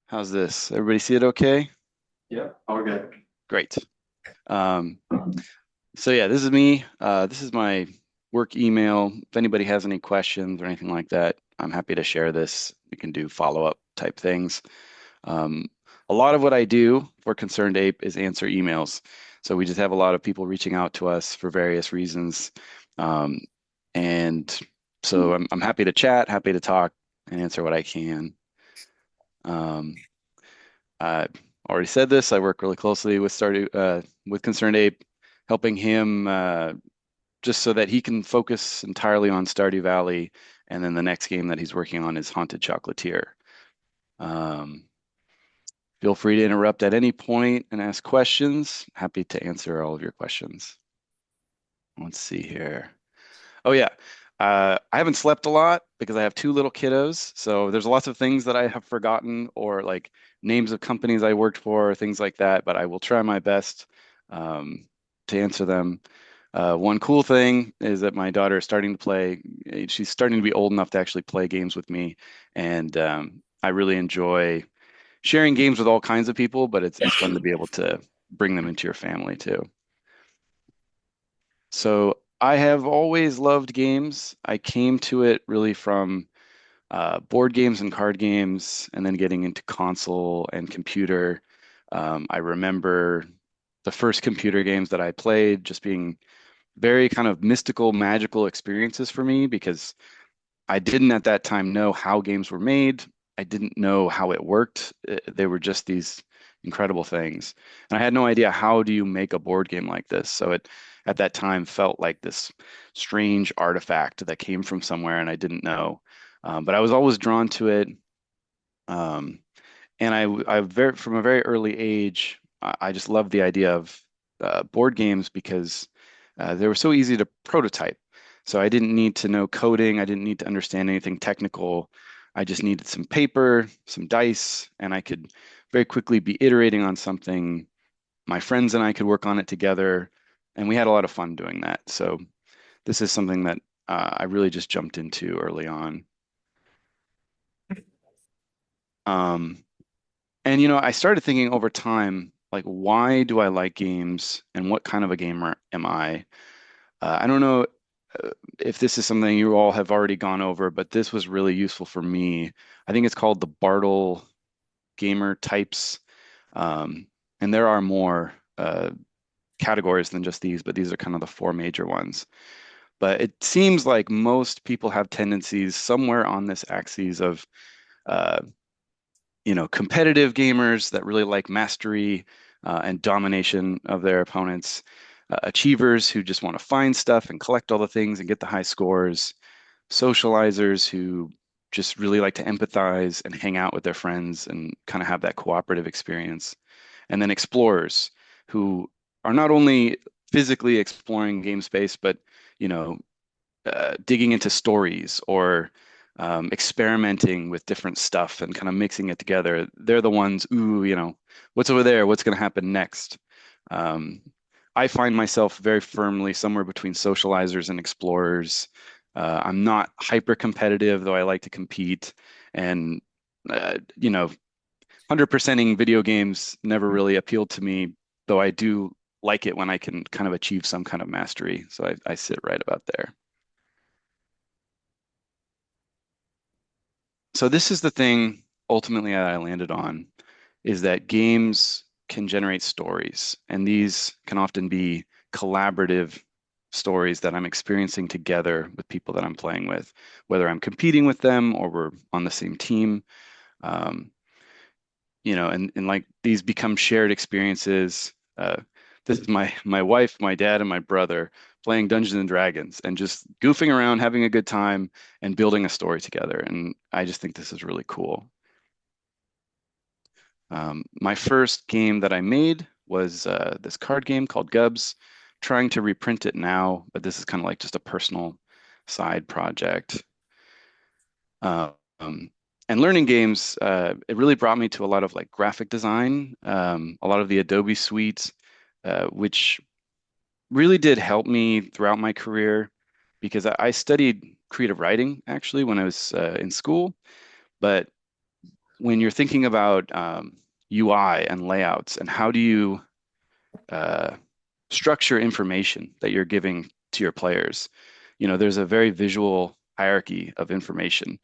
How's this? Everybody see it okay? Yep, all good. Great. Um, so yeah, this is me. This is my work email. If anybody has any questions or anything like that, I'm happy to share this. We can do follow-up type things. Um, a lot of what I do for Concerned Ape is answer emails. So we just have a lot of people reaching out to us for various reasons. Um, and so I'm happy to chat, happy to talk and answer what I can. Um, I already said this. I work really closely with with Concerned Ape, helping him just so that he can focus entirely on Stardew Valley, and then the next game that he's working on is Haunted Chocolatier. Um, Feel free to interrupt at any point and ask questions. Happy to answer all of your questions. Let's see here. Oh yeah. I haven't slept a lot because I have two little kiddos. So there's lots of things that I have forgotten or like names of companies I worked for, or things like that, but I will try my best um, to answer them. One cool thing is that my daughter is starting to play. She's starting to be old enough to actually play games with me, and I really enjoy sharing games with all kinds of people, but it's fun to be able to bring them into your family too. So I have always loved games. I came to it really from board games and card games, and then getting into console and computer. I remember the first computer games that I played just being very kind of mystical, magical experiences for me because I didn't at that time know how games were made. I didn't know how it worked. They were just these incredible things. And I had no idea how do you make a board game like this. So it at that time felt like this strange artifact that came from somewhere and I didn't know. But I was always drawn to it. Um, and from a very early age, I just loved the idea of board games because they were so easy to prototype. So I didn't need to know coding. I didn't need to understand anything technical. I just needed some paper, some dice, and I could very quickly be iterating on something. My friends and I could work on it together, and we had a lot of fun doing that. So this is something that I really just jumped into early on. Um, And I started thinking over time, like, why do I like games and what kind of a gamer am I? I don't know if this is something you all have already gone over, but this was really useful for me. I think it's called the Bartle gamer types. Um, and there are more categories than just these, but these are kind of the four major ones. But it seems like most people have tendencies somewhere on this axis of uh, competitive gamers that really like mastery and domination of their opponents, achievers who just want to find stuff and collect all the things and get the high scores, socializers who just really like to empathize and hang out with their friends and kind of have that cooperative experience, and then explorers who are not only physically exploring game space, but you know, digging into stories or experimenting with different stuff and kind of mixing it together. They're the ones, ooh, what's over there? What's going to happen next? Um, I find myself very firmly somewhere between socializers and explorers. I'm not hyper competitive, though I like to compete. And, uh, you know, 100%ing video games never really appealed to me, though I do like it when I can kind of achieve some kind of mastery. So I sit right about there. So this is the thing ultimately that I landed on is that games can generate stories, and these can often be collaborative stories that I'm experiencing together with people that I'm playing with, whether I'm competing with them or we're on the same team. Um, and like these become shared experiences. This is my wife, my dad, and my brother playing Dungeons and Dragons and just goofing around, having a good time, and building a story together. And I just think this is really cool. My first game that I made was this card game called Gubs. Trying to reprint it now, but this is kind of like just a personal side project. Um, and learning games, it really brought me to a lot of like graphic design, a lot of the Adobe suites, which really did help me throughout my career because I studied creative writing actually when I was in school, but when you're thinking about UI and layouts and how do you uh, structure information that you're giving to your players, there's a very visual hierarchy of information.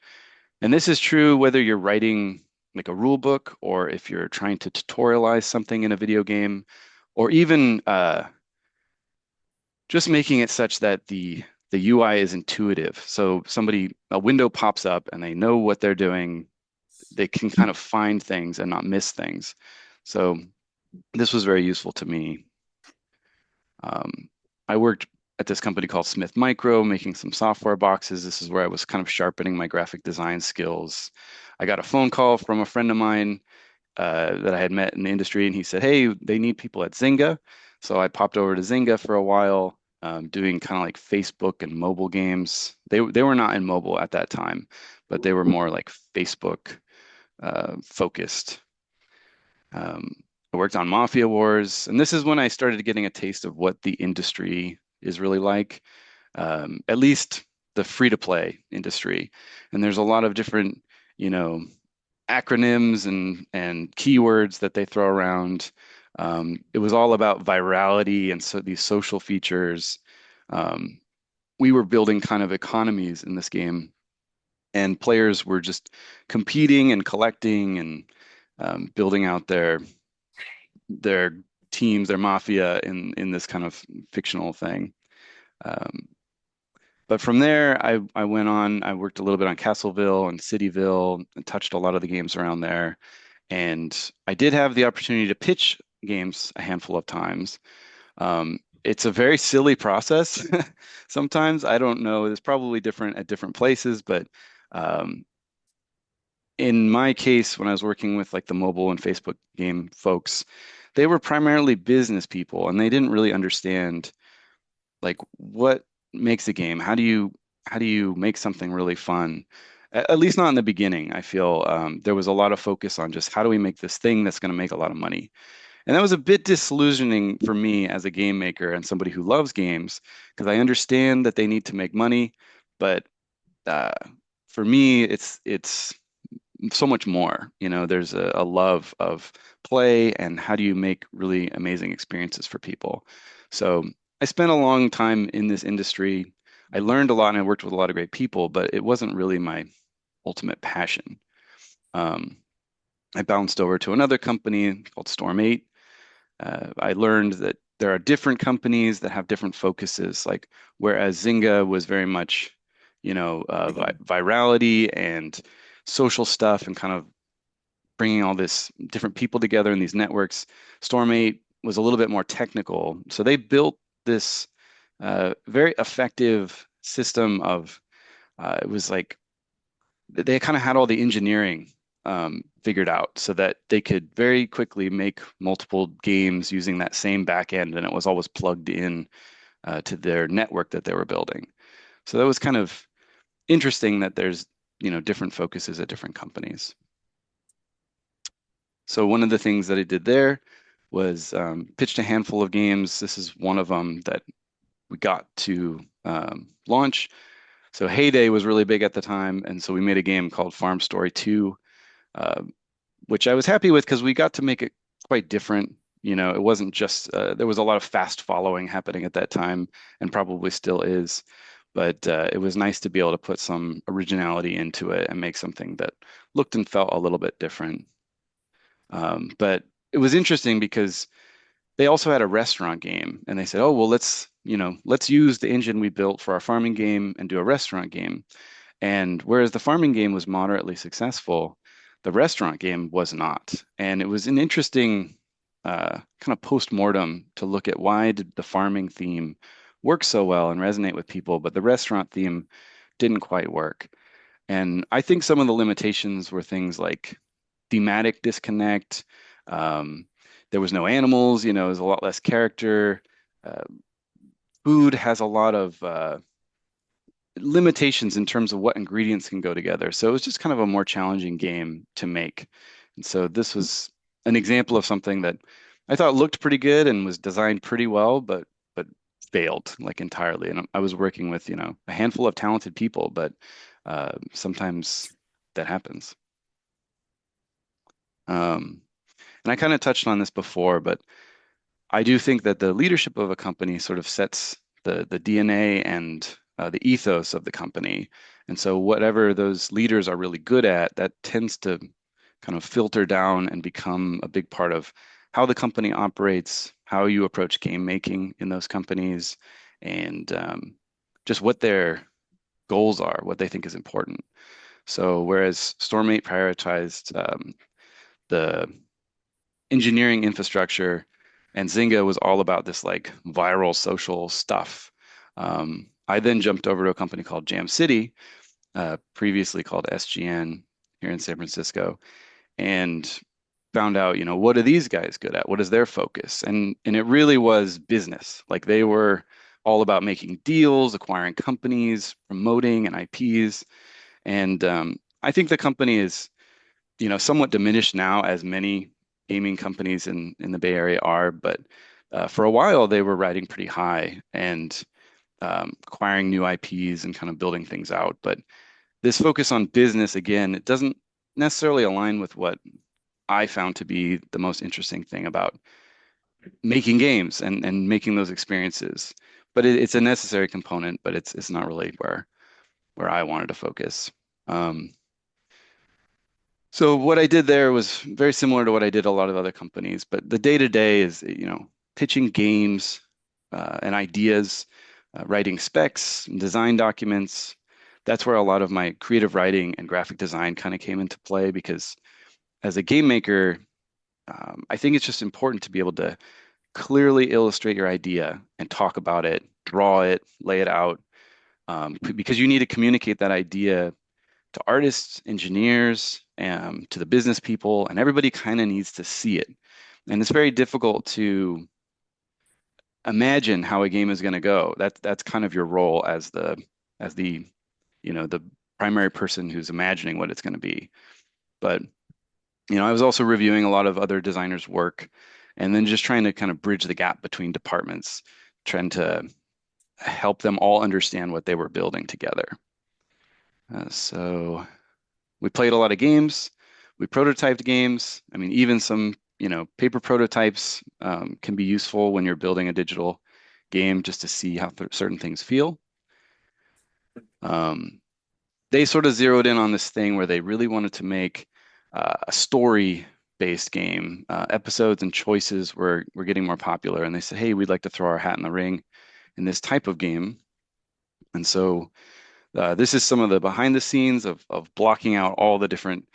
And this is true whether you're writing like a rule book or if you're trying to tutorialize something in a video game, or even just making it such that the UI is intuitive. So a window pops up and they know what they're doing. They can kind of find things and not miss things. So this was very useful to me. I worked at this company called Smith Micro, making some software boxes. This is where I was kind of sharpening my graphic design skills. I got a phone call from a friend of mine that I had met in the industry, and he said, "Hey, they need people at Zynga." So I popped over to Zynga for a while, doing kind of like Facebook and mobile games. They were not in mobile at that time, but they were more like Facebook focused. Um, I worked on Mafia Wars, and this is when I started getting a taste of what the industry is really like, at least the free-to-play industry. And there's a lot of different, you know, acronyms and keywords that they throw around. It was all about virality and so these social features. Um, we were building kind of economies in this game, and players were just competing and collecting and building out their teams, their mafia in this kind of fictional thing. Um, but from there, I went on. I worked a little bit on Castleville and Cityville and touched a lot of the games around there. And I did have the opportunity to pitch games a handful of times. It's a very silly process. Sometimes I don't know. It's probably different at different places, but um, in my case, when I was working with like the mobile and Facebook game folks, they were primarily business people, and they didn't really understand like what makes a game. How do you make something really fun? At least not in the beginning. I feel there was a lot of focus on just how do we make this thing that's going to make a lot of money. And that was a bit disillusioning for me as a game maker and somebody who loves games because I understand that they need to make money, but uh, for me, it's so much more. There's a love of play and how do you make really amazing experiences for people. So I spent a long time in this industry. I learned a lot and I worked with a lot of great people, but it wasn't really my ultimate passion. Um, I bounced over to another company called Storm 8. I learned that there are different companies that have different focuses. Like whereas Zynga was very much, virality and social stuff and kind of bringing all this different people together in these networks. Storm 8 was a little bit more technical. So they built this very effective system of, it was like they kind of had all the engineering figured out so that they could very quickly make multiple games using that same back end, and it was always plugged in to their network that they were building. So that was kind of interesting that there's, different focuses at different companies. So one of the things that I did there was pitched a handful of games. This is one of them that we got to launch. So Heyday was really big at the time, and so we made a game called Farm Story 2, uh, which I was happy with because we got to make it quite different. It wasn't just there was a lot of fast following happening at that time, and probably still is. But it was nice to be able to put some originality into it and make something that looked and felt a little bit different. But it was interesting because they also had a restaurant game, and they said, "Oh, well, let's use the engine we built for our farming game and do a restaurant game." And whereas the farming game was moderately successful, the restaurant game was not. And it was an interesting kind of post-mortem to look at why did the farming theme work so well and resonate with people, but the restaurant theme didn't quite work. And I think some of the limitations were things like thematic disconnect. Um, there was no animals, it was a lot less character. Uh, Food has a lot of limitations in terms of what ingredients can go together. So it was just kind of a more challenging game to make. And so this was an example of something that I thought looked pretty good and was designed pretty well, but failed like entirely. And I was working with, a handful of talented people, but sometimes that happens. Um, and I kind of touched on this before, but I do think that the leadership of a company sort of sets the DNA and the ethos of the company. And so whatever those leaders are really good at, that tends to kind of filter down and become a big part of how the company operates, how you approach game making in those companies, and just what their goals are, what they think is important. So whereas Stormate prioritized the engineering infrastructure, and Zynga was all about this like viral social stuff. I then jumped over to a company called Jam City, previously called SGN here in San Francisco, and found out, what are these guys good at? What is their focus? And it really was business. Like they were all about making deals, acquiring companies, promoting and IPs. And I think the company is somewhat diminished now as many gaming companies in the Bay Area are, but for a while they were riding pretty high and acquiring new IPs and kind of building things out. But this focus on business, again, it doesn't necessarily align with what I found to be the most interesting thing about making games and making those experiences. But it's a necessary component, but it's not really where I wanted to focus. Um, So what I did there was very similar to what I did a lot of other companies, but the day to day is, pitching games and ideas, writing specs, and design documents. That's where a lot of my creative writing and graphic design kind of came into play because as a game maker, I think it's just important to be able to clearly illustrate your idea and talk about it, draw it, lay it out, because you need to communicate that idea to artists, engineers, to the business people, and everybody kind of needs to see it. And it's very difficult to imagine how a game is going to go. That's kind of your role as the the primary person who's imagining what it's going to be. But I was also reviewing a lot of other designers' work, and then just trying to kind of bridge the gap between departments, trying to help them all understand what they were building together. So we played a lot of games. We prototyped games. I mean, even some, paper prototypes can be useful when you're building a digital game just to see how certain things feel. Um, they sort of zeroed in on this thing where they really wanted to make a story-based game. Episodes and choices were getting more popular, and they said, "Hey, we'd like to throw our hat in the ring in this type of game." And so this is some of the behind the scenes of blocking out all the different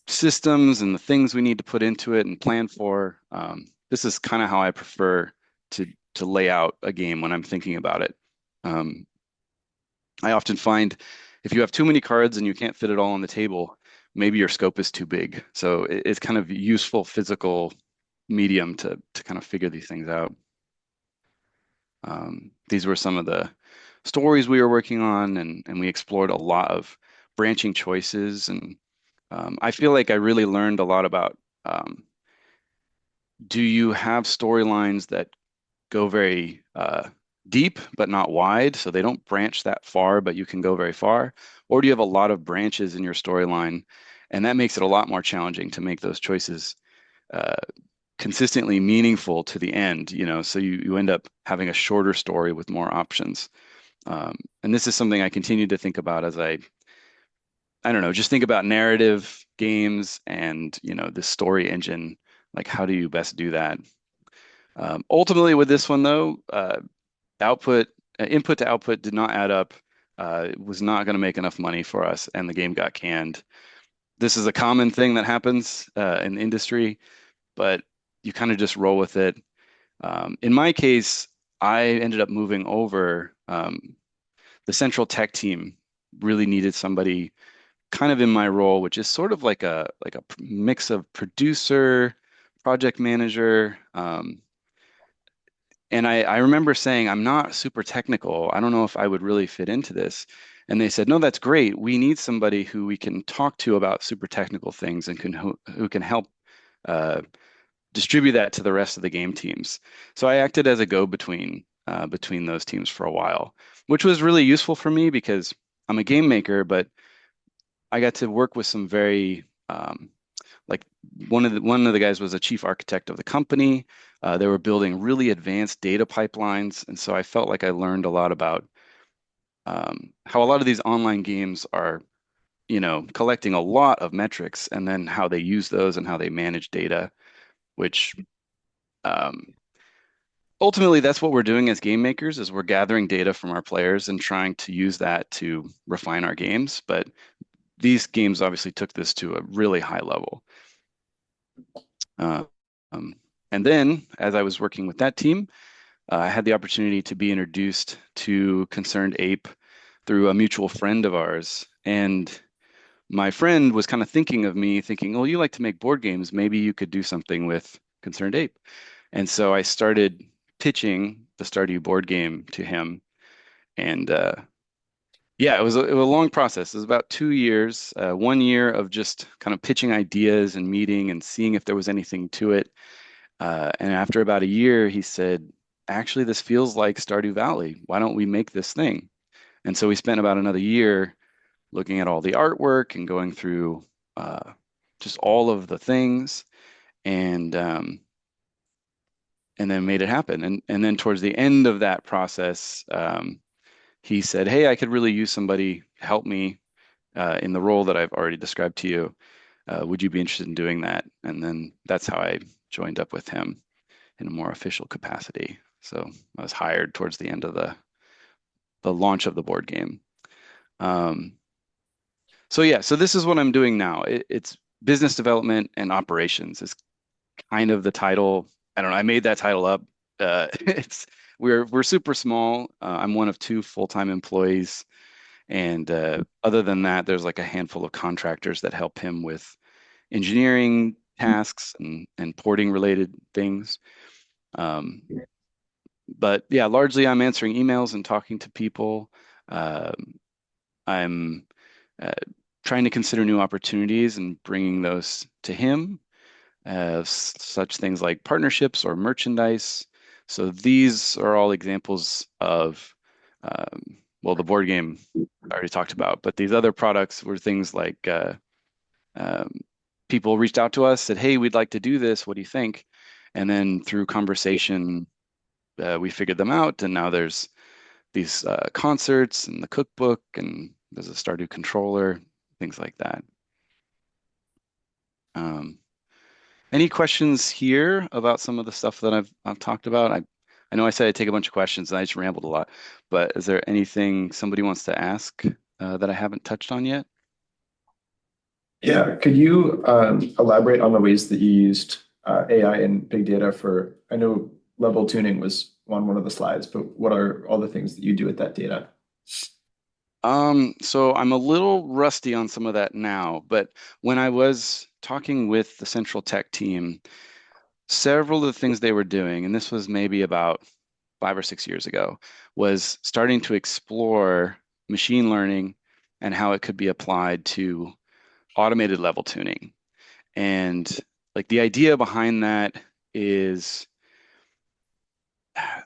systems and the things we need to put into it and plan for. This is kind of how I prefer to lay out a game when I'm thinking about it. Um, I often find if you have too many cards and you can't fit it all on the table, maybe your scope is too big. So it's kind of useful physical medium to kind of figure these things out. These were some of the stories we were working on, and we explored a lot of branching choices. And I feel like I really learned a lot about do you have storylines that go very deep but not wide, so they don't branch that far, but you can go very far? Or do you have a lot of branches in your storyline, and that makes it a lot more challenging to make those choices uh, consistently meaningful to the end, so you end up having a shorter story with more options. And this is something I continue to think about as I don't know, just think about narrative games and, the story engine. Like, how do you best do that? Ultimately, with this one though, output, input to output did not add up. It was not going to make enough money for us, and the game got canned. This is a common thing that happens in the industry, but you kind of just roll with it. In my case, I ended up moving over. The central tech team really needed somebody kind of in my role, which is sort of like a mix of producer, project manager. And I remember saying, I'm not super technical. I don't know if I would really fit into this. And they said, no, that's great. We need somebody who we can talk to about super technical things and who can help uh, distribute that to the rest of the game teams. So I acted as a go-between between those teams for a while, which was really useful for me because I'm a game maker, but I got to work with some very like one of the guys was a chief architect of the company. They were building really advanced data pipelines, and so I felt like I learned a lot about how a lot of these online games are, collecting a lot of metrics, and then how they use those and how they manage data, which um, ultimately that's what we're doing as game makers is we're gathering data from our players and trying to use that to refine our games. But these games obviously took this to a really high level. Uh, um, and then, as I was working with that team, I had the opportunity to be introduced to Concerned Ape through a mutual friend of ours. And my friend was kind of thinking of me, thinking, "Oh, you like to make board games. Maybe you could do something with Concerned Ape." And so I started pitching the Stardew board game to him. And yeah, it was a long process. It was about 2 years, 1 year of just kind of pitching ideas and meeting and seeing if there was anything to it. And after about a year, he said, "Actually, this feels like Stardew Valley. Why don't we make this thing?" And so we spent about another year looking at all the artwork and going through uh, just all of the things, and and then made it happen. And then towards the end of that process, he said, "Hey, I could really use somebody to help me in the role that I've already described to you. Would you be interested in doing that?" And then that's how I joined up with him in a more official capacity. So I was hired towards the end of the launch of the board game. Um, so yeah, so this is what I'm doing now. It's business development and operations is kind of the title. I don't know. I made that title up. It's we're super small. I'm one of two full-time employees, and other than that, there's like a handful of contractors that help him with engineering tasks and porting related things. Um, but yeah, largely I'm answering emails and talking to people. Um, I'm uh, trying to consider new opportunities and bringing those to him, such things like partnerships or merchandise. So these are all examples of, well, the board game I already talked about, but these other products were things like um, people reached out to us, said, "Hey, we'd like to do this. What do you think?" And then through conversation, we figured them out, and now there's these concerts and the cookbook, and there's a Stardew controller, things like that. Um, any questions here about some of the stuff that I've talked about? I know I said I'd take a bunch of questions and I just rambled a lot, but is there anything somebody wants to ask that I haven't touched on yet? Yeah, could you elaborate on the ways that you used AI and big data for, I know level tuning was on one of the slides, but what are all the things that you do with that data? So I'm a little rusty on some of that now, but when I was talking with the central tech team, several of the things they were doing, and this was maybe about 5 or 6 years ago, was starting to explore machine learning and how it could be applied to automated level tuning. And like the idea behind that is,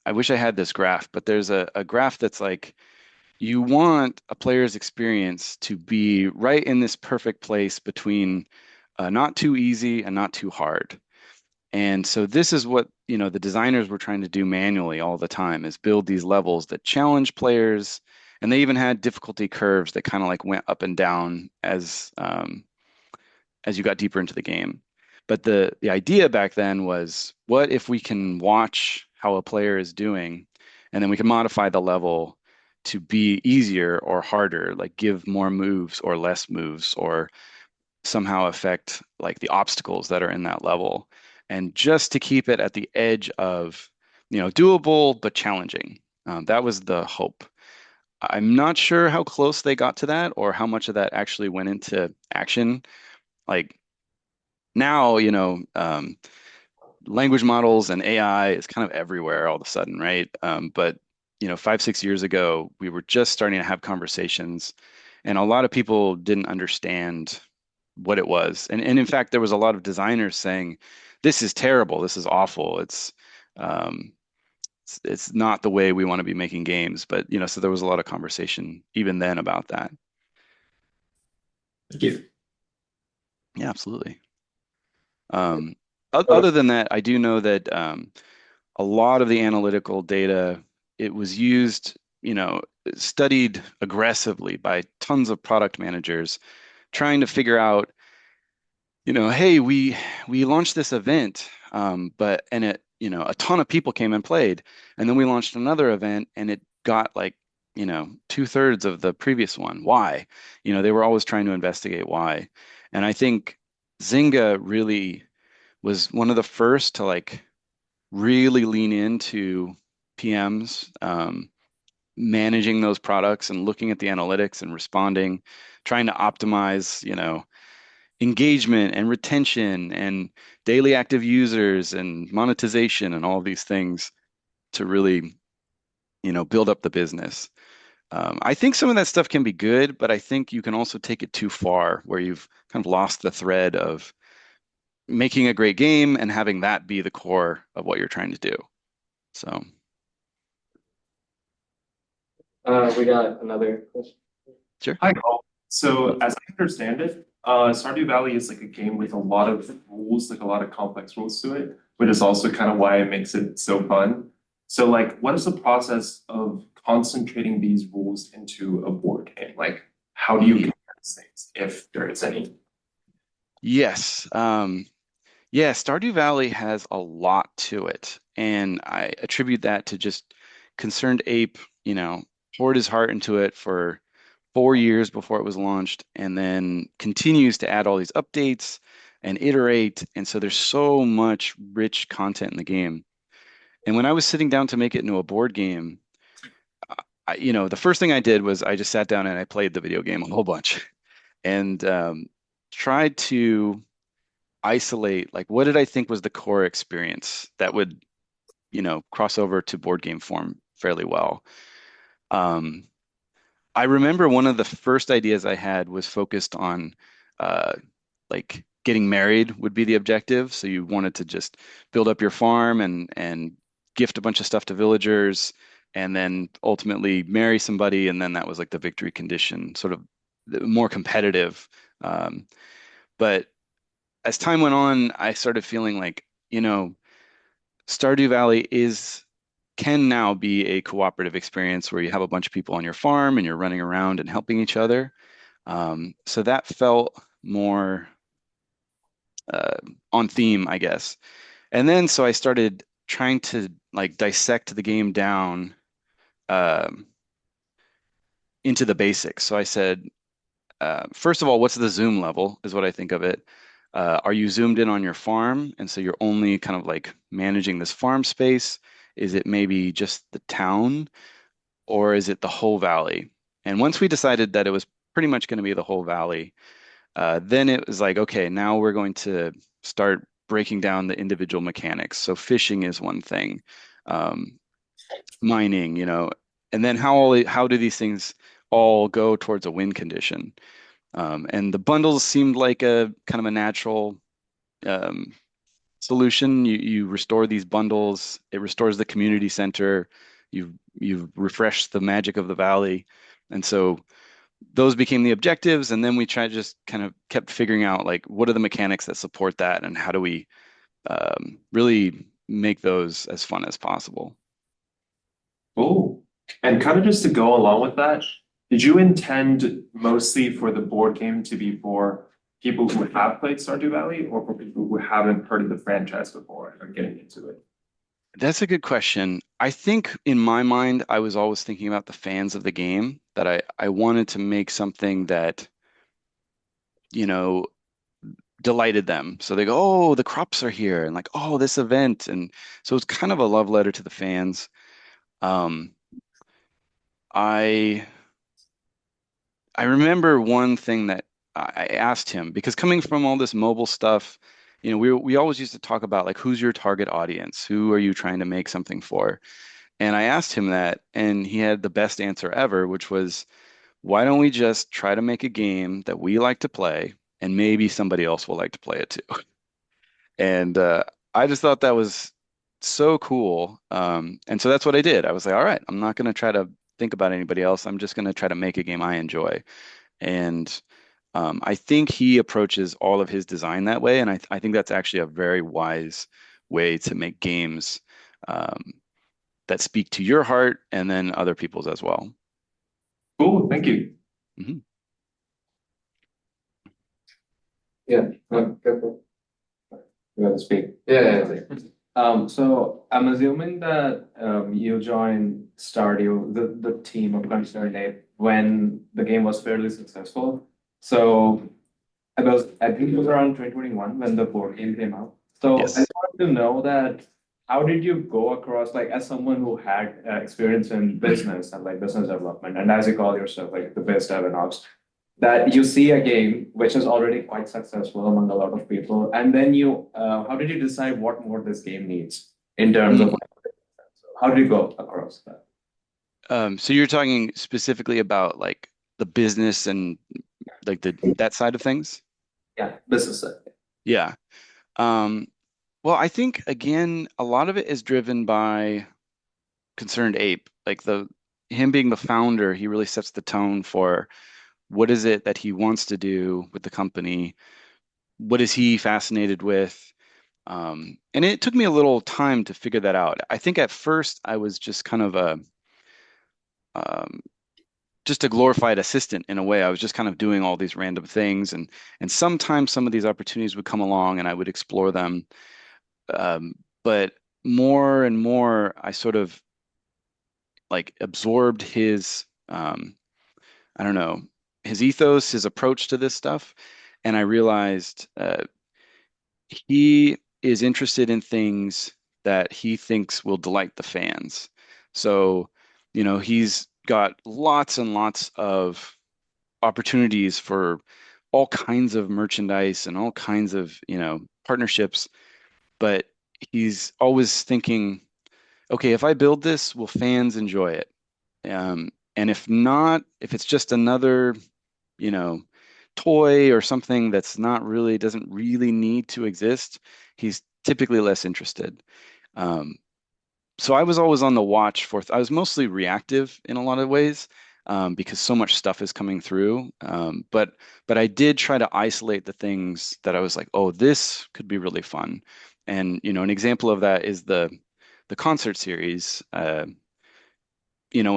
I wish I had this graph, but there's a graph that's like you want a player's experience to be right in this perfect place between not too easy and not too hard. And so this is what, the designers were trying to do manually all the time is build these levels that challenge players. And they even had difficulty curves that kind of like went up and down as you got deeper into the game. But the idea back then was, what if we can watch how a player is doing, and then we can modify the level to be easier or harder, like give more moves or less moves, or somehow affect like the obstacles that are in that level, and just to keep it at the edge of, doable but challenging. That was the hope. I'm not sure how close they got to that or how much of that actually went into action. Like now, language models and AI is kind of everywhere all of a sudden, right? But 5, 6 years ago, we were just starting to have conversations, and a lot of people didn't understand what it was. And in fact, there was a lot of designers saying, "This is terrible. This is awful. Um, it's not the way we want to be making games." But so there was a lot of conversation even then about that. Thank you. Yeah, absolutely. Um, Uh, Other than that, I do know that a lot of the analytical data, it was used, studied aggressively by tons of product managers trying to figure out, hey, we launched this event, but and it, a ton of people came and played, and then we launched another event, and it got like, two-thirds of the previous one. Why? They were always trying to investigate why, and I think Zynga really was one of the first to like really lean into PMs, managing those products and looking at the analytics and responding, trying to optimize, engagement and retention and daily active users and monetization and all these things to really, build up the business. I think some of that stuff can be good, but I think you can also take it too far where you've kind of lost the thread of making a great game and having that be the core of what you're trying to do. So, We got another question. sure. Hi, Paul. So as I understand it, Stardew Valley is like a game with a lot of rules, like a lot of complex rules to it, which is also kind of why it makes it so fun. So like, what is the process of concentrating these rules into a board game? Like, how do you Mm, compare these things, if there is any? yes. Yeah, Stardew Valley has a lot to it. And I attribute that to just Concerned Ape, poured his heart into it for 4 years before it was launched, and then continues to add all these updates and iterate. And so there's so much rich content in the game. And when I was sitting down to make it into a board game, the first thing I did was I just sat down and I played the video game a whole bunch and tried to isolate like what did I think was the core experience that would, cross over to board game form fairly well. Um, I remember one of the first ideas I had was focused on uh, like getting married would be the objective. So you wanted to just build up your farm and gift a bunch of stuff to villagers and then ultimately marry somebody. And then that was like the victory condition, sort of more competitive. Um, but as time went on, I started feeling like, Stardew Valley is can now be a cooperative experience where you have a bunch of people on your farm and you're running around and helping each other. So that felt more uh, on theme, I guess. And then so I started trying to like dissect the game down um, into the basics. So I said, first of all, what's the zoom level is what I think of it. Are you zoomed in on your farm? And so you're only kind of like managing this farm space. Is it maybe just the town or is it the whole valley? And once we decided that it was pretty much going to be the whole valley, then it was like, okay, now we're going to start breaking down the individual mechanics. So fishing is one thing, um, mining, and then how do these things all go towards a win condition? And the bundles seemed like a kind of a natural um, solution. You restore these bundles, it restores the community center. You've refreshed the magic of the valley, and so those became the objectives. And then we tried just kind of kept figuring out like what are the mechanics that support that, and how do we really make those as fun as possible. Oh, and kind of just to go along with that, did you intend mostly for the board game to be for people who have played Stardew Valley or for people who haven't heard of the franchise before and are getting into it? That's a good question. I think in my mind, I was always thinking about the fans of the game, that I wanted to make something that, you know, delighted them. So they go, oh, the crops are here, and like, oh, this event. And so it's kind of a love letter to the fans. Um, I I remember one thing that I asked him because coming from all this mobile stuff, we always used to talk about like who's your target audience? Who are you trying to make something for? And I asked him that, and he had the best answer ever, which was, why don't we just try to make a game that we like to play, and maybe somebody else will like to play it too? And I just thought that was so cool. And so that's what I did. I was like, all right, I'm not going to try to think about anybody else. I'm just going to try to make a game I enjoy. And I think he approaches all of his design that way, and I think that's actually a very wise way to make games um, that speak to your heart and then other people's as well. Cool, thank you. Mhm. Yeah, no, go for it. You want to speak? So I'm assuming that you joined Stardew, the team of Concerned Ape, when the game was fairly successful. So I think it was around 2021 when the board game came out. So I Yes. just wanted to know that how did you go across, like, as someone who had experience in business and like business development, and as you call yourself, like the biz dev and ops, that you see a game which is already quite successful among a lot of people, and then how did you decide what more this game needs in terms of Mm. like, how did you go across that? So you're talking specifically about like the business and like the that side of things? Yeah, business side. Yeah. Um, well, I think again, a lot of it is driven by Concerned Ape. Like the him being the founder, he really sets the tone for what is it that he wants to do with the company? What is he fascinated with? And it took me a little time to figure that out. I think at first I was just kind of a um, just a glorified assistant in a way. I was just kind of doing all these random things, and sometimes some of these opportunities would come along, and I would explore them. But more and more, I sort of like absorbed his I don't know, his ethos, his approach to this stuff, and I realized he is interested in things that he thinks will delight the fans. So, he's got lots and lots of opportunities for all kinds of merchandise and all kinds of, partnerships, but he's always thinking, okay, if I build this, will fans enjoy it? And if not, if it's just another, you know, toy or something that's not really, doesn't really need to exist, he's typically less interested. Um, so I was always on the watch for, I was mostly reactive in a lot of ways, because so much stuff is coming through. But I did try to isolate the things that I was like, oh, this could be really fun. And, an example of that is the concert series. I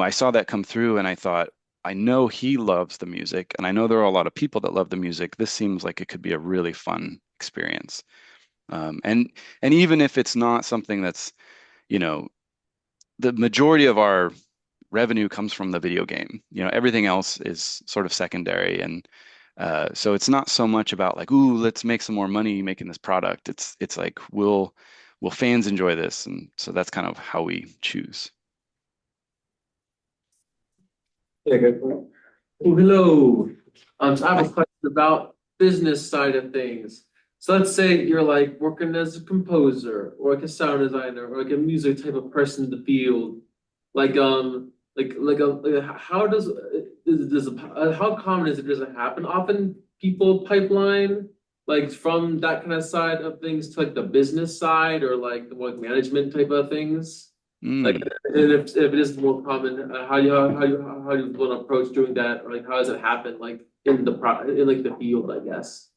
saw that come through and I thought, I know he loves the music, and I know there are a lot of people that love the music. This seems like it could be a really fun experience. And even if it's not something that's, you know, the majority of our revenue comes from the video game. Everything else is sort of secondary, and so it's not so much about like, ooh, let's make some more money making this product. It's like, will fans enjoy this? And so that's kind of how we choose. Yeah, go for it. Oh, hello. So I have a question about business side of things. So let's say you're like working as a composer or like a sound designer or like a music type of person in the field. How how common is it? Does it happen often? People pipeline like from that kind of side of things to like the business side or like the work management type of things. Like, Mm. and if it is more common, how do you want to approach doing that, or like how does it happen, like in like the field, I guess.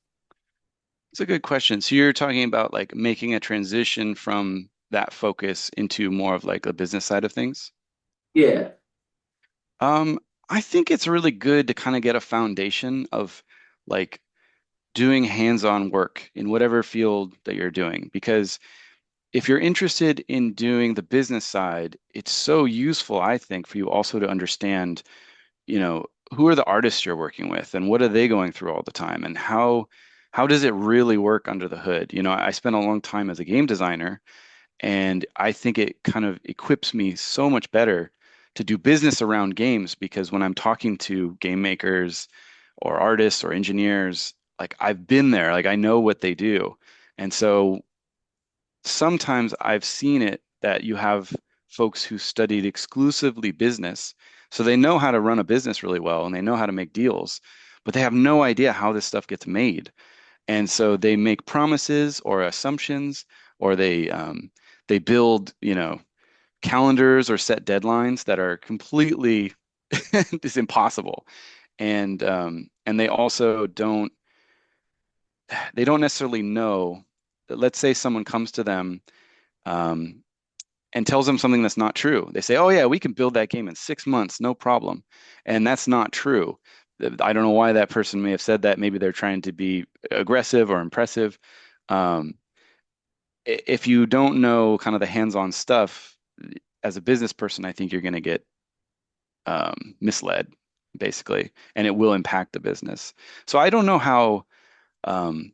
It's a good question. So you're talking about like making a transition from that focus into more of like a business side of things? Yeah. Um, I think it's really good to kind of get a foundation of like doing hands-on work in whatever field that you're doing. Because if you're interested in doing the business side, it's so useful, I think, for you also to understand, who are the artists you're working with and what are they going through all the time and how does it really work under the hood? I spent a long time as a game designer, and I think it kind of equips me so much better to do business around games because when I'm talking to game makers or artists or engineers, like I've been there, like I know what they do. And so sometimes I've seen it that you have folks who studied exclusively business, so they know how to run a business really well and they know how to make deals, but they have no idea how this stuff gets made. And so they make promises or assumptions, or they build, calendars or set deadlines that are completely it's impossible. And and they don't necessarily know. Let's say someone comes to them um, and tells them something that's not true. They say, "Oh yeah, we can build that game in 6 months, no problem," and that's not true. I don't know why that person may have said that. Maybe they're trying to be aggressive or impressive. Um, if you don't know kind of the hands-on stuff as a business person, I think you're going to get misled, basically, and it will impact the business. So I don't know how um,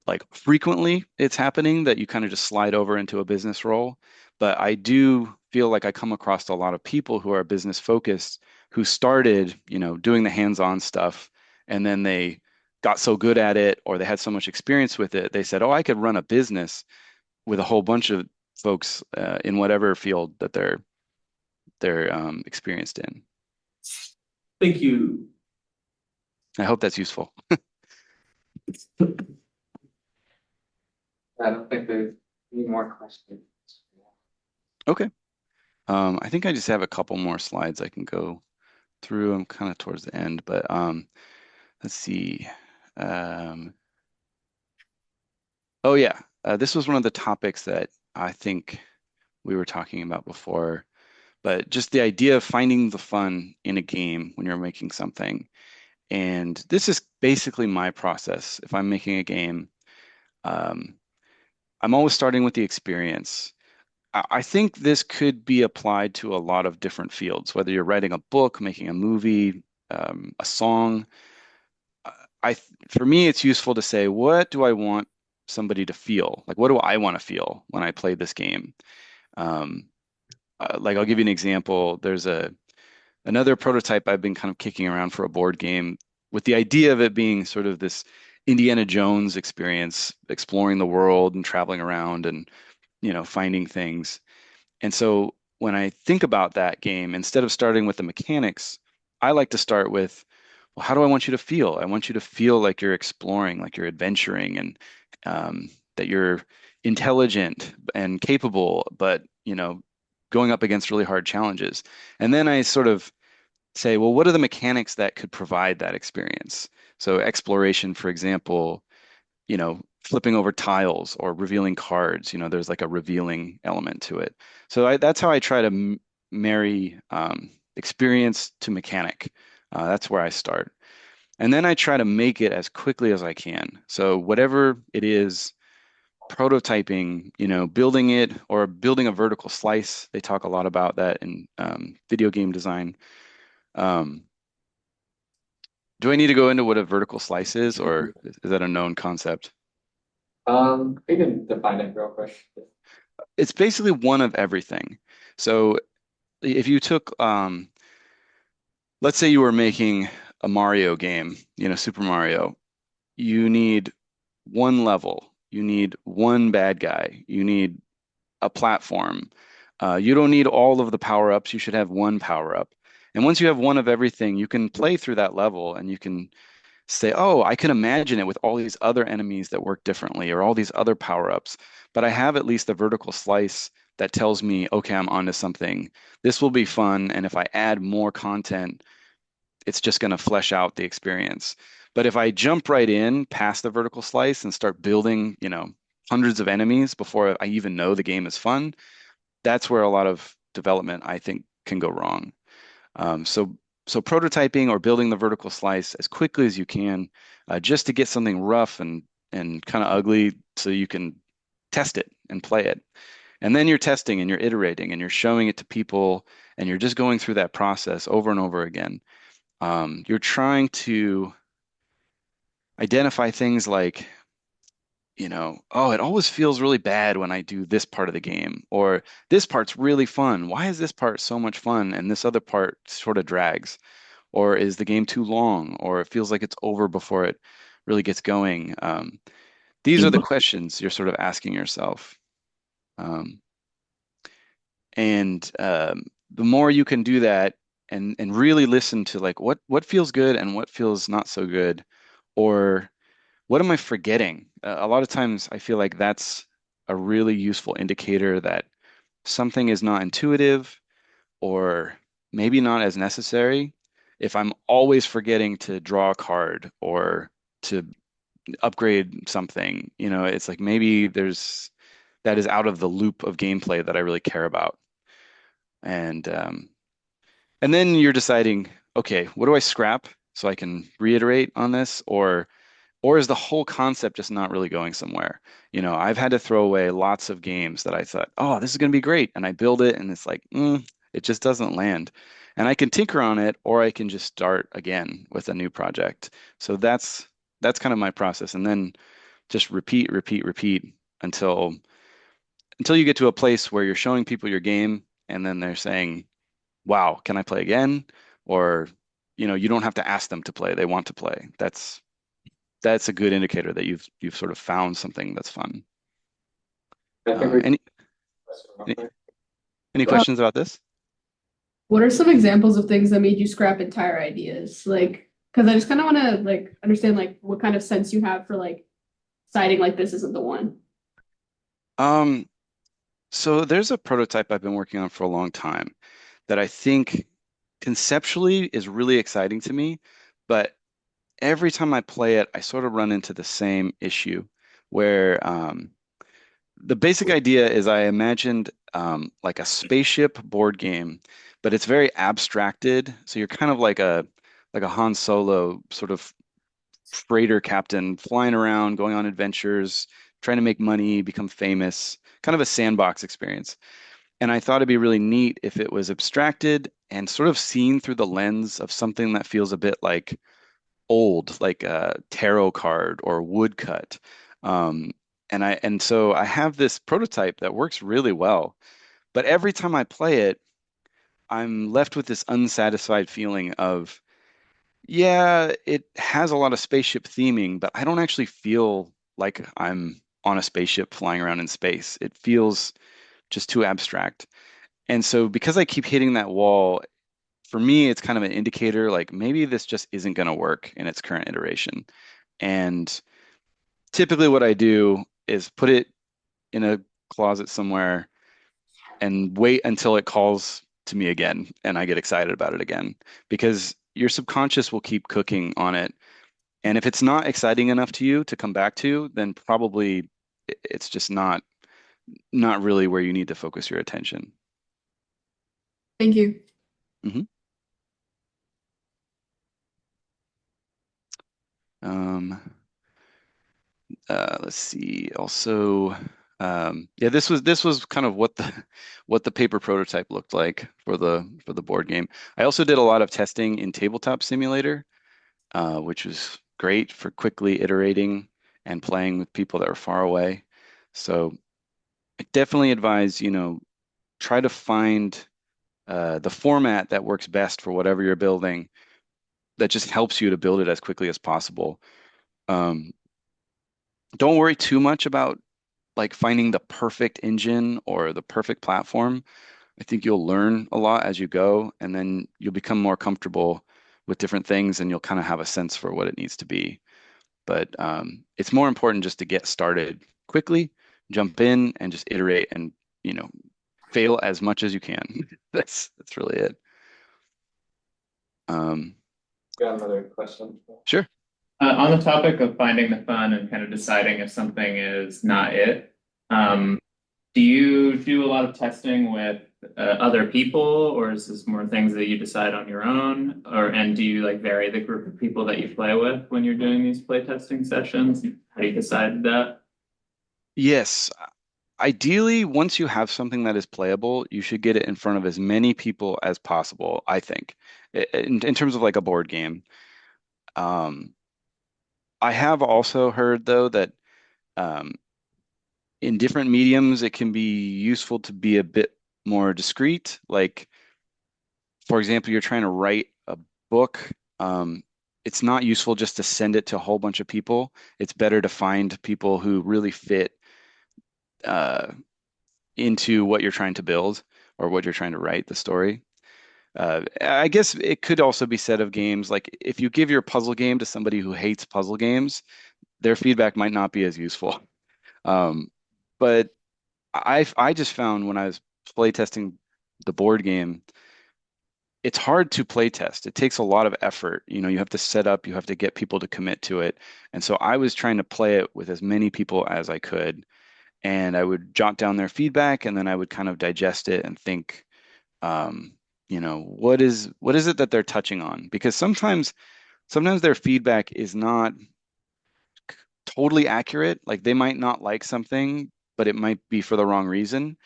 like frequently it's happening that you kind of just slide over into a business role, but I do feel like I come across a lot of people who are business focused who started, doing the hands-on stuff, and then they got so good at it or they had so much experience with it, they said, "Oh, I could run a business with a whole bunch of folks in whatever field that they're experienced in." Thank you. I hope that's useful. I don't think there's any more questions. Okay. I think I just have a couple more slides I can go through. I'm kind of towards the end, but let's see. Um, oh yeah, this was one of the topics that I think we were talking about before, but just the idea of finding the fun in a game when you're making something. And this is basically my process. If I'm making a game, um, I'm always starting with the experience. I think this could be applied to a lot of different fields, whether you're writing a book, making a movie, a song. For me, it's useful to say, what do I want somebody to feel? Like, what do I want to feel when I play this game? Um, like, I'll give you an example. There's another prototype I've been kind of kicking around for a board game with the idea of it being sort of this Indiana Jones experience, exploring the world and traveling around and, finding things. And so when I think about that game, instead of starting with the mechanics, I like to start with, well, how do I want you to feel? I want you to feel like you're exploring, like you're adventuring, and that you're intelligent and capable, but going up against really hard challenges. And then I sort of say, well, what are the mechanics that could provide that experience? So exploration, for example, flipping over tiles or revealing cards, there's like a revealing element to it. So that's how I try to marry experience to mechanic. That's where I start. And then I try to make it as quickly as I can. So whatever it is, prototyping, building it or building a vertical slice. They talk a lot about that in video game design. Um, do I need to go into what a vertical slice is, or is that a known concept? We can define it real quick. It's basically one of everything. So if you took, let's say you were making a Mario game, Super Mario, you need one level, you need one bad guy, you need a platform. You don't need all of the power-ups. You should have one power-up. And once you have one of everything, you can play through that level and you can say, oh, I can imagine it with all these other enemies that work differently or all these other power-ups. But I have at least a vertical slice that tells me, okay, I'm onto something. This will be fun. And if I add more content, it's just going to flesh out the experience. But if I jump right in past the vertical slice and start building, hundreds of enemies before I even know the game is fun, that's where a lot of development, I think, can go wrong. So prototyping or building the vertical slice as quickly as you can, just to get something rough and kind of ugly, so you can test it and play it. And then you're testing and you're iterating and you're showing it to people and you're just going through that process over and over again. You're trying to identify things like, oh, it always feels really bad when I do this part of the game, or this part's really fun. Why is this part so much fun and this other part sort of drags? Or is the game too long? Or it feels like it's over before it really gets going? These are the questions you're sort of asking yourself. Um, and the more you can do that and really listen to like what feels good and what feels not so good, or what am I forgetting? A lot of times I feel like that's a really useful indicator that something is not intuitive or maybe not as necessary. if I'm always forgetting to draw a card or to upgrade something, it's like maybe that is out of the loop of gameplay that I really care about. And and then you're deciding, okay, what do I scrap so I can reiterate on this, or is the whole concept just not really going somewhere? I've had to throw away lots of games that I thought, oh, this is going to be great, and I build it, and it's like, it just doesn't land. And I can tinker on it, or I can just start again with a new project. So that's kind of my process, and then just repeat, repeat, repeat until you get to a place where you're showing people your game, and then they're saying, wow, can I play again? Or, you don't have to ask them to play. They want to play. That's a good indicator that you've sort of found something that's fun. I think we. Any, any questions about this? What are some examples of things that made you scrap entire ideas? Like, because I just kind of want to like understand like what kind of sense you have for like deciding like this isn't the one. Um, so there's a prototype I've been working on for a long time that I think conceptually is really exciting to me, but every time I play it, I sort of run into the same issue where the basic idea is I imagined like a spaceship board game, but it's very abstracted. So you're kind of like a Han Solo sort of freighter captain flying around, going on adventures, trying to make money, become famous, kind of a sandbox experience. And I thought it'd be really neat if it was abstracted and sort of seen through the lens of something that feels a bit like old, like a tarot card or woodcut. Um, and so I have this prototype that works really well, but every time I play it, I'm left with this unsatisfied feeling of, yeah, it has a lot of spaceship theming, but I don't actually feel like I'm on a spaceship flying around in space. It feels just too abstract. And so because I keep hitting that wall, for me, it's kind of an indicator like maybe this just isn't going to work in its current iteration. And typically what I do is put it in a closet somewhere and wait until it calls to me again and I get excited about it again because your subconscious will keep cooking on it. And if it's not exciting enough to you to come back to, then probably it's just not really where you need to focus your attention. Thank you. hmm Um, let's see. Also, yeah, this was kind of what the paper prototype looked like for the board game. I also did a lot of testing in Tabletop Simulator, which was great for quickly iterating and playing with people that were far away. So I definitely advise, try to find the format that works best for whatever you're building that just helps you to build it as quickly as possible. Um, don't worry too much about like finding the perfect engine or the perfect platform. I think you'll learn a lot as you go, and then you'll become more comfortable with different things and you'll kind of have a sense for what it needs to be. But it's more important just to get started quickly, jump in and just iterate and, you know, fail as much as you can. That's really it. Um, Got another question. sure. On the topic of finding the fun and kind of deciding if something is not it, do you do a lot of testing with other people, or is this more things that you decide on your own? And do you like vary the group of people that you play with when you're doing these play testing sessions? How do you decide that? Yes. Ideally, once you have something that is playable, you should get it in front of as many people as possible, I think, in terms of like a board game. Um, I have also heard, though, that um, in different mediums, it can be useful to be a bit more discreet. Like, for example, you're trying to write a book. It's not useful just to send it to a whole bunch of people. It's better to find people who really fit uh, into what you're trying to build or what you're trying to write, the story. I guess it could also be said of games, like if you give your puzzle game to somebody who hates puzzle games, their feedback might not be as useful. Um, but I just found when I was playtesting the board game, it's hard to play test. It takes a lot of effort. You have to set up, you have to get people to commit to it. And so I was trying to play it with as many people as I could, and I would jot down their feedback, and then I would kind of digest it and think, um, what is it that they're touching on? Because sometimes their feedback is not totally accurate. Like they might not like something, but it might be for the wrong reason.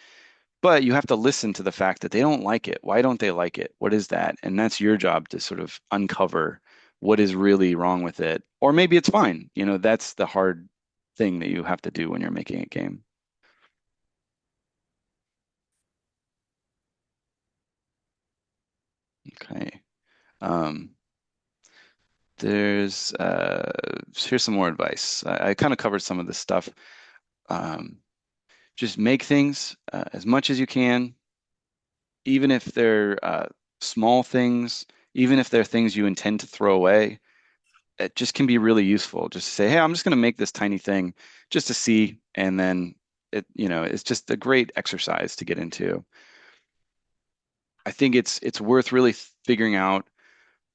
But you have to listen to the fact that they don't like it. Why don't they like it? What is that? And that's your job to sort of uncover what is really wrong with it. Or maybe it's fine. That's the hard thing that you have to do when you're making a game. Okay. Um, here's some more advice. I kind of covered some of this stuff. Um, just make things as much as you can, even if they're small things, even if they're things you intend to throw away. It just can be really useful. Just to say, hey, I'm just going to make this tiny thing just to see, and then it's just a great exercise to get into. I think it's worth really figuring out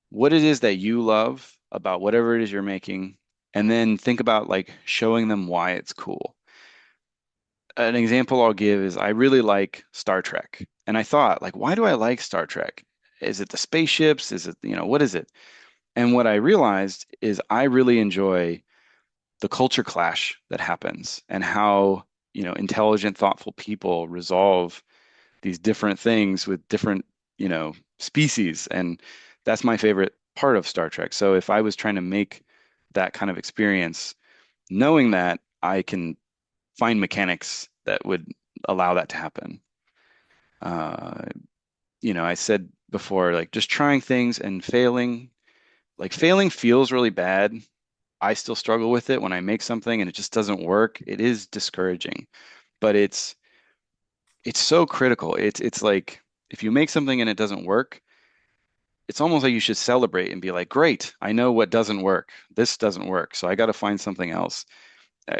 what it is that you love about whatever it is you're making, and then think about like showing them why it's cool. An example I'll give is I really like Star Trek. And I thought, like, why do I like Star Trek? Is it the spaceships? Is it, what is it? And what I realized is I really enjoy the culture clash that happens and how, intelligent, thoughtful people resolve these different things with different, species. And that's my favorite part of Star Trek. So if I was trying to make that kind of experience, knowing that I can find mechanics that would allow that to happen. Uh, I said before, like just trying things and failing, like failing feels really bad. I still struggle with it when I make something and it just doesn't work. It is discouraging, but it's so critical. It's like if you make something and it doesn't work, it's almost like you should celebrate and be like, great, I know what doesn't work. This doesn't work, so I got to find something else.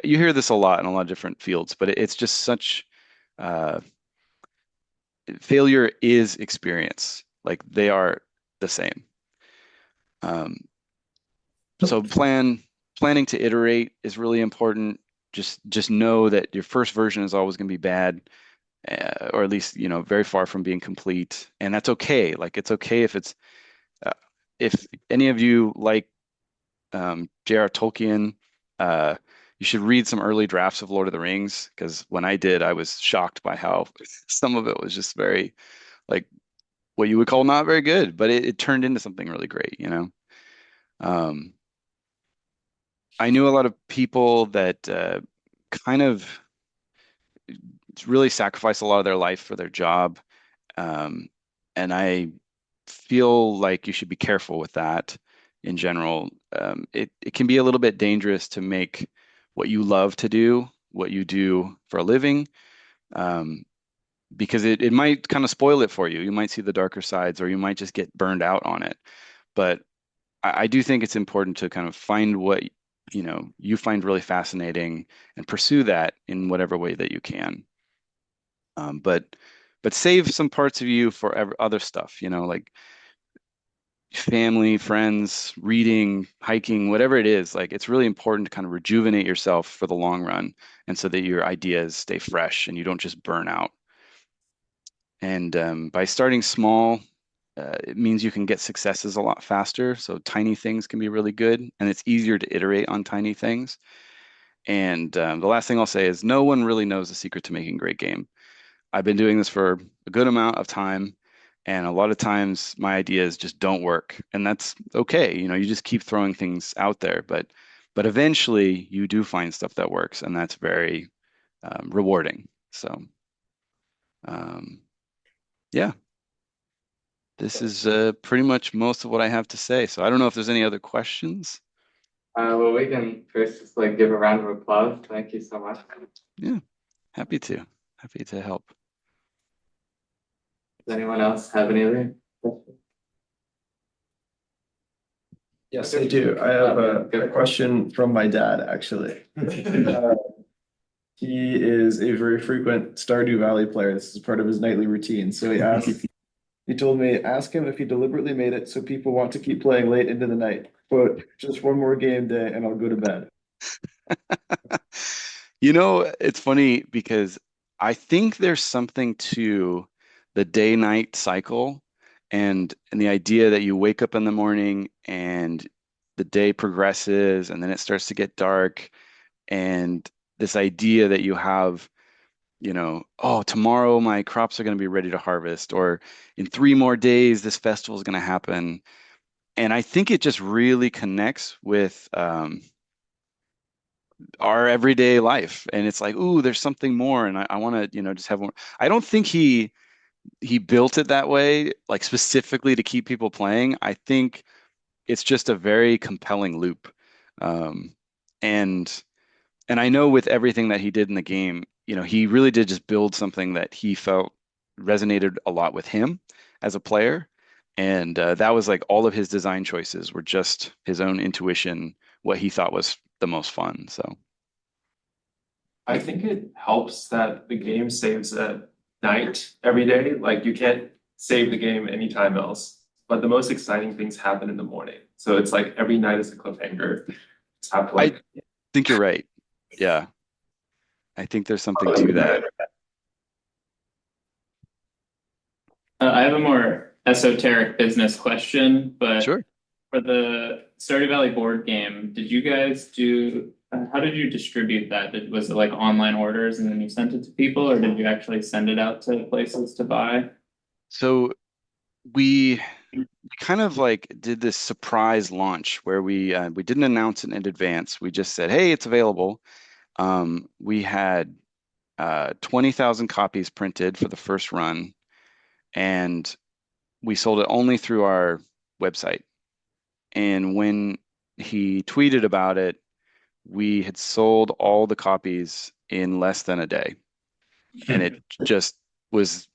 You hear this a lot in a lot of different fields, but it's just such uh, failure is experience. Like they are the same. Um, so planning to iterate is really important. Just know that your first version is always going to be bad, or at least very far from being complete, and that's okay. Like it's okay uh, if any of you like J.R. Tolkien, uh, you should read some early drafts of Lord of the Rings because when I did, I was shocked by how some of it was just very like what you would call not very good, but it turned into something really great. Um, I knew a lot of people that kind of really sacrifice a lot of their life for their job. Um, and I feel like you should be careful with that in general. It can be a little bit dangerous to make what you love to do, what you do for a living, um, because it might kind of spoil it for you. You might see the darker sides, or you might just get burned out on it. But I do think it's important to kind of find what you find really fascinating and pursue that in whatever way that you can. But save some parts of you for other stuff, like family, friends, reading, hiking, whatever it is. Like it's really important to kind of rejuvenate yourself for the long run, and so that your ideas stay fresh and you don't just burn out. And by starting small, it means you can get successes a lot faster. So tiny things can be really good, and it's easier to iterate on tiny things. And the last thing I'll say is no one really knows the secret to making a great game. I've been doing this for a good amount of time, and a lot of times my ideas just don't work, and that's okay. You just keep throwing things out there, but eventually you do find stuff that works, and that's very rewarding. So um, yeah, this is pretty much most of what I have to say. So I don't know if there's any other questions. Well, we can first just like give a round of applause. Thank you so much. Yeah, happy to. Happy to help. Does anyone else have any other questions? Yes, I do. I have a question from my dad, actually. He is a very frequent Stardew Valley player. This is part of his nightly routine. So he asked, He told me, ask him if he deliberately made it so people want to keep playing late into the night. Quote, just one more game day and I'll go to bed. You know, it's funny because I think there's something to the day-night cycle and the idea that you wake up in the morning and the day progresses and then it starts to get dark and this idea that you have, oh, tomorrow my crops are going to be ready to harvest, or in 3 more days this festival is going to happen. And I think it just really connects with our everyday life. And it's like, ooh, there's something more. And I want to, just have more. I don't think he built it that way, like specifically to keep people playing. I think it's just a very compelling loop. Um, and and I know with everything that he did in the game, he really did just build something that he felt resonated a lot with him as a player. And that was like all of his design choices were just his own intuition, what he thought was the most fun. So. I think it helps that the game saves at night every day. Like you can't save the game anytime else. But the most exciting things happen in the morning. So it's like every night is a cliffhanger. It's have to I like think you're right. Yeah, I think there's something to that. I have a more esoteric business question, but Sure. for the Stardew Valley board game, did you guys do, how did you distribute that? Was it like online orders and then you sent it to people, or did you actually send it out to places to buy? So we kind of like did this surprise launch where we didn't announce it in advance. We just said, "Hey, it's available." We had 20,000 copies printed for the first run, and we sold it only through our website. And when he tweeted about it, we had sold all the copies in less than a day. And it just was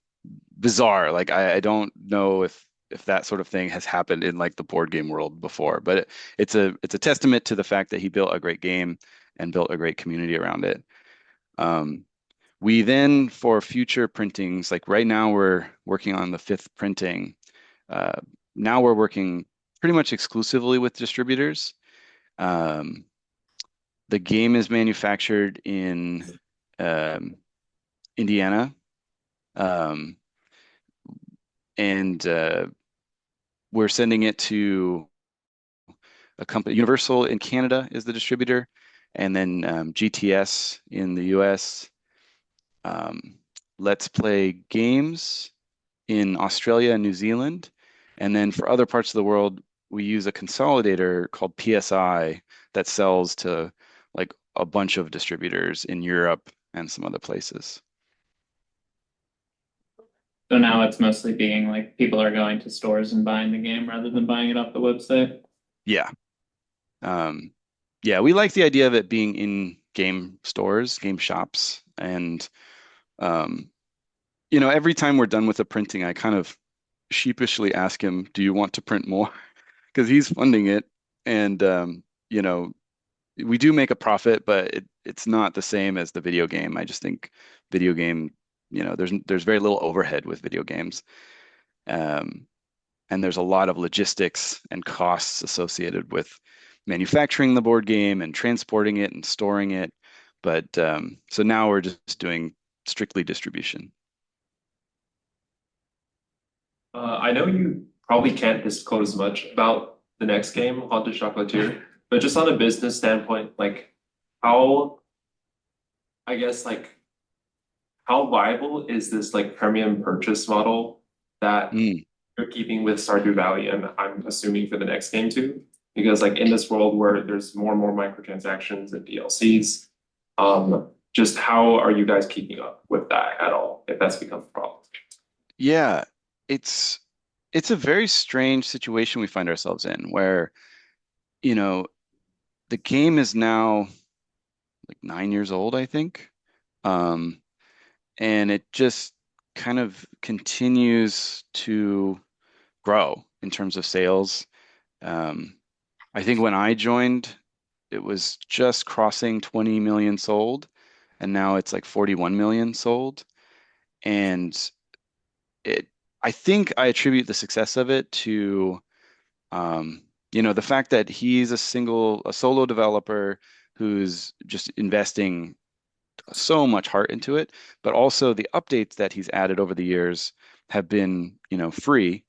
bizarre. Like I don't know if that sort of thing has happened in like the board game world before, but it's a testament to the fact that he built a great game and built a great community around it. Um, we then, for future printings, like right now we're working on the fifth printing. Uh, Now we're working pretty much exclusively with distributors. Um, the game is manufactured in um, Indiana, um, and we're sending it to a company. Universal in Canada is the distributor, and then GTS in the US. Um, Let's Play Games in Australia and New Zealand. And then for other parts of the world, we use a consolidator called PSI that sells to like a bunch of distributors in Europe and some other places. So now it's mostly being like people are going to stores and buying the game rather than buying it off the website. Yeah. Um, yeah, we like the idea of it being in game stores, game shops. And, um, every time we're done with a printing, I kind of sheepishly ask him, do you want to print more? Because he's funding it. And, you know, we do make a profit, but it's not the same as the video game. I just think video game, there's very little overhead with video games. Um, and there's a lot of logistics and costs associated with manufacturing the board game and transporting it and storing it. But so now we're just doing strictly distribution. I know you probably can't disclose much about the next game, Haunted Chocolatier, but just on a business standpoint, like how, I guess, like how viable is this like premium purchase model that Mm. you're keeping with Stardew Valley, and I'm assuming for the next game too? Because like in this world where there's more and more microtransactions and DLCs, just how are you guys keeping up with that at all, if that's become a problem? Yeah, it's it's a very strange situation we find ourselves in where, you know, the game is now like 9 years old, I think. Um, and it just kind of continues to grow in terms of sales. Um, I think when I joined, it was just crossing 20 million sold, and now it's like 41 million sold. And it, I think I attribute the success of it to the fact that he's a solo developer who's just investing so much heart into it, but also the updates that he's added over the years have been, free.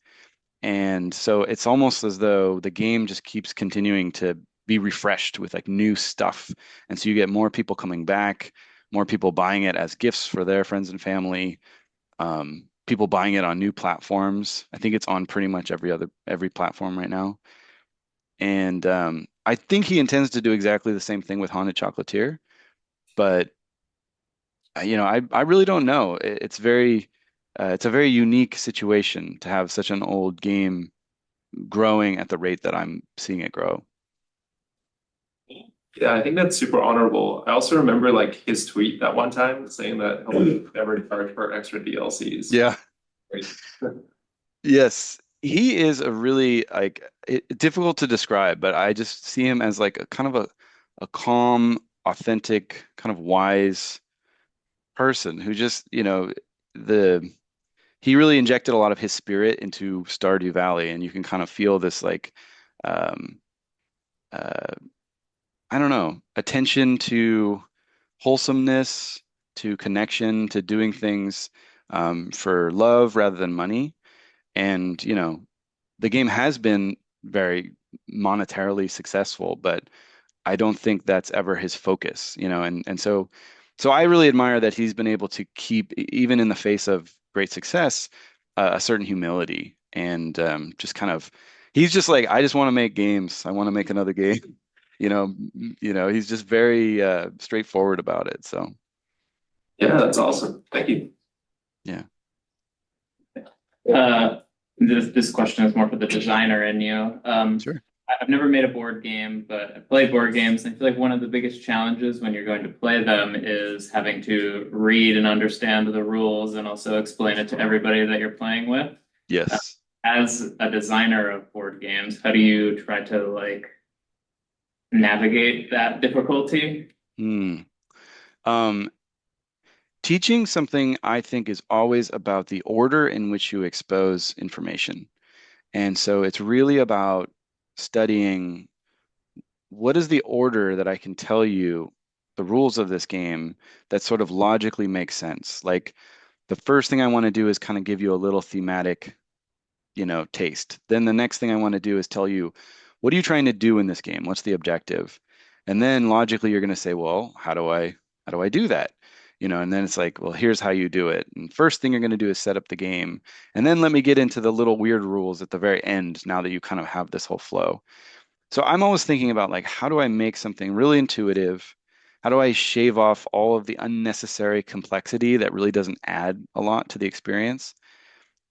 And so it's almost as though the game just keeps continuing to be refreshed with like new stuff. And so you get more people coming back, more people buying it as gifts for their friends and family, people buying it on new platforms. I think it's on pretty much every platform right now. And I think he intends to do exactly the same thing with Haunted Chocolatier, but I really don't know. It's a very unique situation to have such an old game growing at the rate that I'm seeing it grow. Yeah, I think that's super honorable. I also remember like his tweet that one time saying that he'll never charge for extra DLCs. Yeah. Right. Yes. He is a really difficult to describe, but I just see him as like a kind of a calm, authentic, kind of wise person who just, the he really injected a lot of his spirit into Stardew Valley, and you can kind of feel this like um uh I don't know, attention to wholesomeness, to connection, to doing things for love rather than money. And, the game has been very monetarily successful, but I don't think that's ever his focus, and so I really admire that he's been able to keep, even in the face of great success, a certain humility and just kind of, he's just like, I just want to make games. I want to make another game. He's just very straightforward about it. So Yeah, that's awesome. Thank you. yeah, This question is more for the designer in you. sure. I've never made a board game, but I play board games. And I feel like one of the biggest challenges when you're going to play them is having to read and understand the rules and also explain it to everybody that you're playing with. Yes. As a designer of board games, how do you try to like navigate that difficulty? Hmm. Um, Teaching something I think is always about the order in which you expose information. And so it's really about studying what is the order that I can tell you the rules of this game that sort of logically makes sense. Like the first thing I want to do is kind of give you a little thematic, taste. Then the next thing I want to do is tell you, what are you trying to do in this game? What's the objective? And then logically you're going to say, well, how do I do that? And then it's like, well, here's how you do it. And first thing you're going to do is set up the game. And then let me get into the little weird rules at the very end now that you kind of have this whole flow. So I'm always thinking about like, how do I make something really intuitive? How do I shave off all of the unnecessary complexity that really doesn't add a lot to the experience?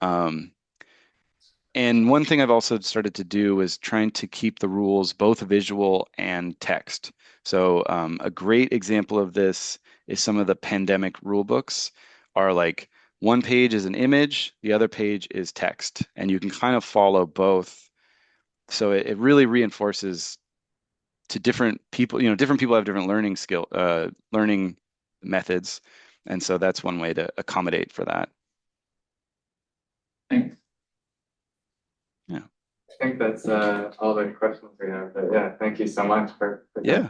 Um, and one thing I've also started to do is trying to keep the rules both visual and text. So a great example of this is some of the pandemic rule books are like one page is an image, the other page is text, and you can kind of follow both. So it really reinforces to different people, different people have different learning methods. And so that's one way to accommodate for that. Thanks. Yeah. I think that's all the questions we have. But yeah, thank you so much for Yeah.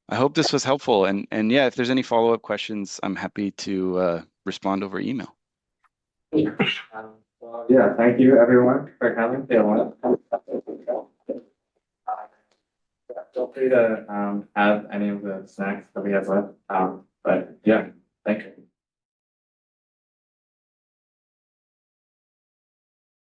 I hope this was helpful. And yeah, if there's any follow-up questions, I'm happy to respond over email. Well, yeah, thank you everyone for coming. Feel free to have any of the snacks that we have left. But yeah.